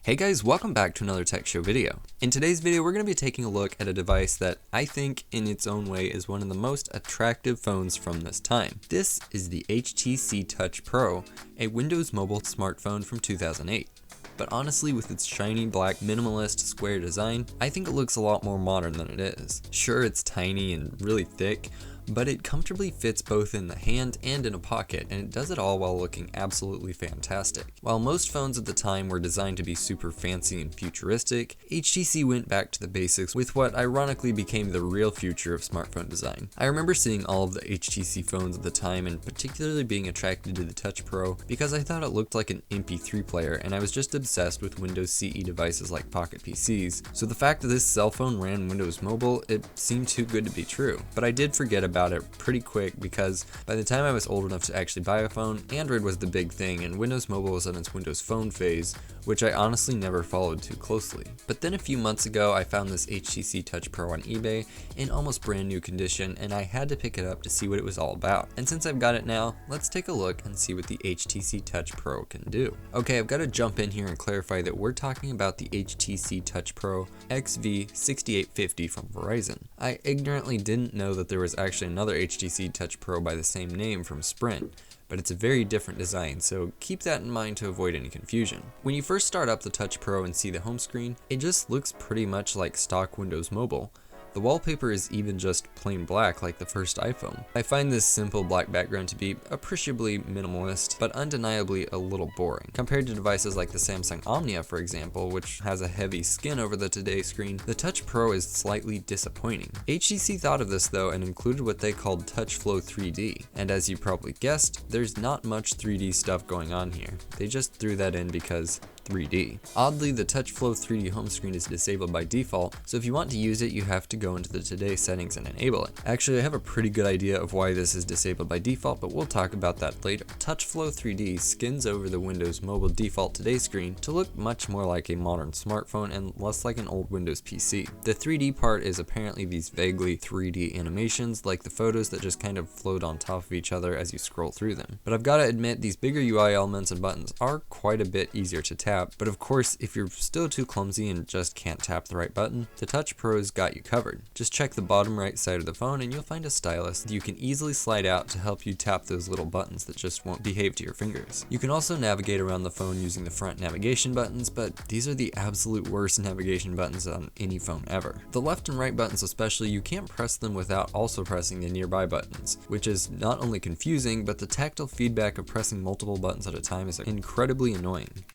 Hey guys, welcome back to another Tech Show video. In today's video, we're going to be taking a look at a device that I think in its own way is one of the most attractive phones from this time. This is the HTC Touch Pro, a Windows Mobile smartphone from 2008. But honestly, with its shiny black minimalist square design, I think it looks a lot more modern than it is. Sure, it's tiny and really thick, but it comfortably fits both in the hand and in a pocket, and it does it all while looking absolutely fantastic. While most phones at the time were designed to be super fancy and futuristic, HTC went back to the basics with what ironically became the real future of smartphone design. I remember seeing all of the HTC phones at the time and particularly being attracted to the Touch Pro because I thought it looked like an MP3 player, and I was just obsessed with Windows CE devices like pocket PCs, so the fact that this cell phone ran Windows Mobile, it seemed too good to be true. But I did forget about it pretty quick because by the time I was old enough to actually buy a phone, Android was the big thing and Windows Mobile was in its Windows Phone phase, which I honestly never followed too closely. But then a few months ago, I found this HTC Touch Pro on eBay in almost brand new condition, and I had to pick it up to see what it was all about. And since I've got it now, let's take a look and see what the HTC Touch Pro can do. Okay, I've got to jump in here and clarify that we're talking about the HTC Touch Pro XV6850 from Verizon. I ignorantly didn't know that there was actually another HTC Touch Pro by the same name from Sprint, but it's a very different design, so keep that in mind to avoid any confusion. When you first start up the Touch Pro and see the home screen, it just looks pretty much like stock Windows Mobile. The wallpaper is even just plain black like the first iPhone. I find this simple black background to be appreciably minimalist, but undeniably a little boring. Compared to devices like the Samsung Omnia, for example, which has a heavy skin over the Today screen, the Touch Pro is slightly disappointing. HTC thought of this though and included what they called TouchFlow 3D, and as you probably guessed, there's not much 3D stuff going on here. They just threw that in because 3D. Oddly, the TouchFlow 3D home screen is disabled by default, so if you want to use it, you have to go into the Today settings and enable it. Actually, I have a pretty good idea of why this is disabled by default, but we'll talk about that later. TouchFlow 3D skins over the Windows Mobile default Today screen to look much more like a modern smartphone and less like an old Windows PC. The 3D part is apparently these vaguely 3D animations, like the photos that just kind of float on top of each other as you scroll through them. But I've got to admit, these bigger UI elements and buttons are quite a bit easier to tap. But of course, if you're still too clumsy and just can't tap the right button, the Touch Pro's got you covered. Just check the bottom right side of the phone and you'll find a stylus that you can easily slide out to help you tap those little buttons that just won't behave to your fingers. You can also navigate around the phone using the front navigation buttons, but these are the absolute worst navigation buttons on any phone ever. The left and right buttons especially, you can't press them without also pressing the nearby buttons, which is not only confusing, but the tactile feedback of pressing multiple buttons at a time is incredibly annoying.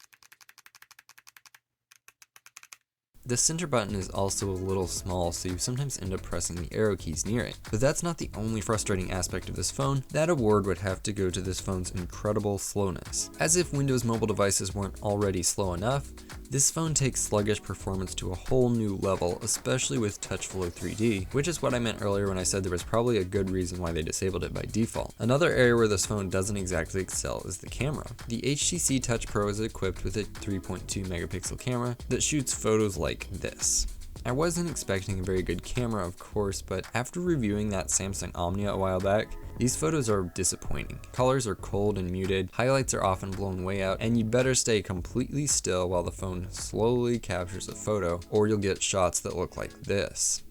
The center button is also a little small, so you sometimes end up pressing the arrow keys near it. But that's not the only frustrating aspect of this phone. That award would have to go to this phone's incredible slowness. As if Windows Mobile devices weren't already slow enough, this phone takes sluggish performance to a whole new level, especially with TouchFlow 3D, which is what I meant earlier when I said there was probably a good reason why they disabled it by default. Another area where this phone doesn't exactly excel is the camera. The HTC Touch Pro is equipped with a 3.2 megapixel camera that shoots photos like this. I wasn't expecting a very good camera, of course, but after reviewing that Samsung Omnia a while back, these photos are disappointing. Colors are cold and muted, highlights are often blown way out, and you better stay completely still while the phone slowly captures a photo, or you'll get shots that look like this.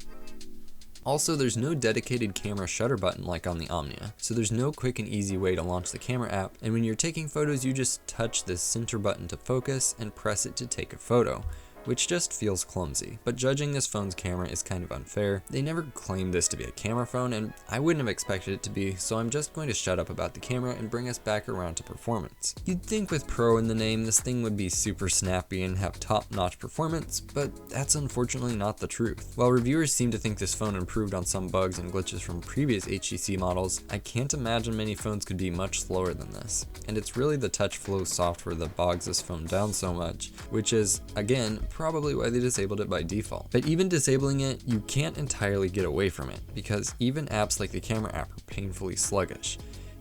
Also, there's no dedicated camera shutter button like on the Omnia, so there's no quick and easy way to launch the camera app, and when you're taking photos, you just touch this center button to focus and press it to take a photo, which just feels clumsy. But judging this phone's camera is kind of unfair. They never claimed this to be a camera phone, and I wouldn't have expected it to be, so I'm just going to shut up about the camera and bring us back around to performance. You'd think with Pro in the name, this thing would be super snappy and have top-notch performance, but that's unfortunately not the truth. While reviewers seem to think this phone improved on some bugs and glitches from previous HTC models, I can't imagine many phones could be much slower than this. And it's really the TouchFlow software that bogs this phone down so much, which is, again, probably why they disabled it by default. But even disabling it, you can't entirely get away from it, because even apps like the camera app are painfully sluggish.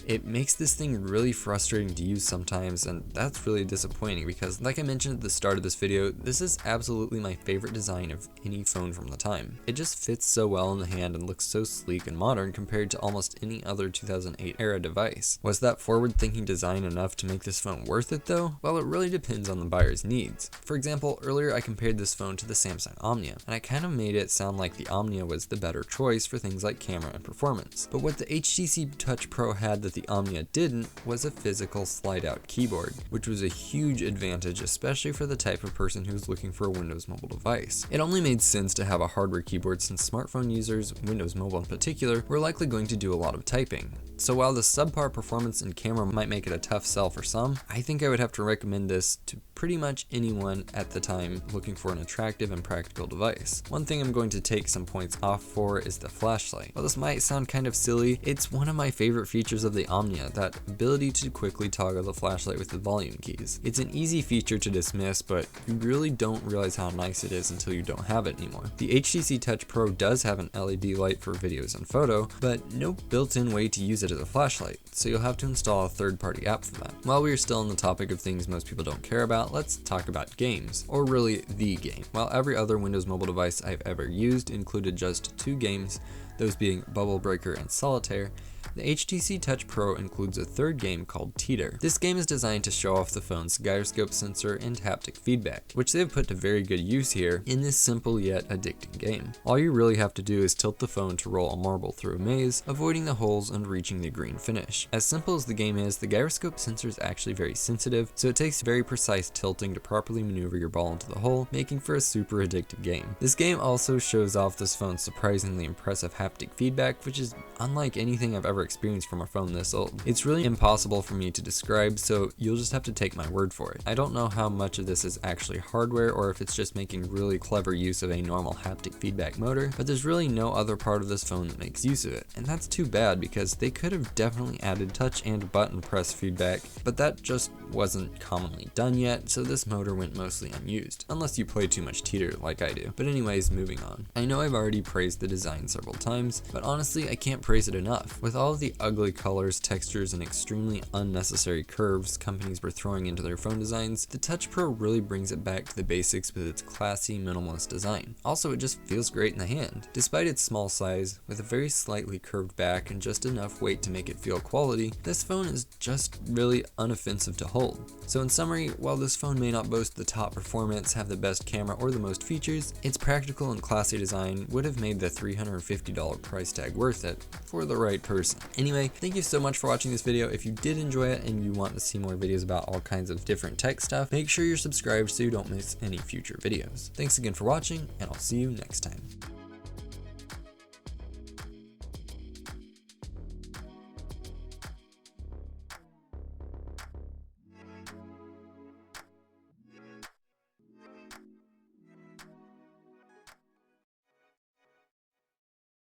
It makes this thing really frustrating to use sometimes, and that's really disappointing because, like I mentioned at the start of this video, this is absolutely my favorite design of any phone from the time. It just fits so well in the hand and looks so sleek and modern compared to almost any other 2008 era device. Was that forward-thinking design enough to make this phone worth it though? Well, it really depends on the buyer's needs. For example, earlier I compared this phone to the Samsung Omnia, and I kind of made it sound like the Omnia was the better choice for things like camera and performance. But what the HTC Touch Pro had that the Omnia didn't was a physical slide-out keyboard, which was a huge advantage, especially for the type of person who's looking for a Windows Mobile device. It only made sense to have a hardware keyboard since smartphone users, Windows Mobile in particular, were likely going to do a lot of typing. So while the subpar performance and camera might make it a tough sell for some, I think I would have to recommend this to pretty much anyone at the time looking for an attractive and practical device. One thing I'm going to take some points off for is the flashlight. While this might sound kind of silly, it's one of my favorite features of the Omnia, that ability to quickly toggle the flashlight with the volume keys. It's an easy feature to dismiss, but you really don't realize how nice it is until you don't have it anymore. The HTC Touch Pro does have an LED light for videos and photo, but no built-in way to use it as a flashlight, so you'll have to install a third-party app for that. While we are still on the topic of things most people don't care about, let's talk about games, or really the game. While every other Windows Mobile device I've ever used included just 2 games, those being Bubble Breaker and Solitaire, the HTC Touch Pro includes a third game called Teeter. This game is designed to show off the phone's gyroscope sensor and haptic feedback, which they have put to very good use here in this simple yet addicting game. All you really have to do is tilt the phone to roll a marble through a maze, avoiding the holes and reaching the green finish. As simple as the game is, the gyroscope sensor is actually very sensitive, so it takes very precise tilting to properly maneuver your ball into the hole, making for a super addictive game. This game also shows off this phone's surprisingly impressive haptic feedback, which is unlike anything I've ever experienced from a phone this old. It's really impossible for me to describe, so you'll just have to take my word for it. I don't know how much of this is actually hardware or if it's just making really clever use of a normal haptic feedback motor, but there's really no other part of this phone that makes use of it. And that's too bad because they could have definitely added touch and button press feedback, but that just wasn't commonly done yet, so this motor went mostly unused, unless you play too much Teeter like I do. But anyways, moving on. I know I've already praised the design several times, but honestly I can't praise it enough. With all of the ugly colors, textures, and extremely unnecessary curves companies were throwing into their phone designs, the Touch Pro really brings it back to the basics with its classy, minimalist design. Also, it just feels great in the hand. Despite its small size, with a very slightly curved back and just enough weight to make it feel quality, this phone is just really unoffensive to hold. So in summary, while this phone may not boast the top performance, have the best camera, or the most features, its practical and classy design would have made the $350 price tag worth it for the right person. Anyway, thank you so much for watching this video. If you did enjoy it and you want to see more videos about all kinds of different tech stuff, make sure you're subscribed so you don't miss any future videos. Thanks again for watching, and I'll see you next time.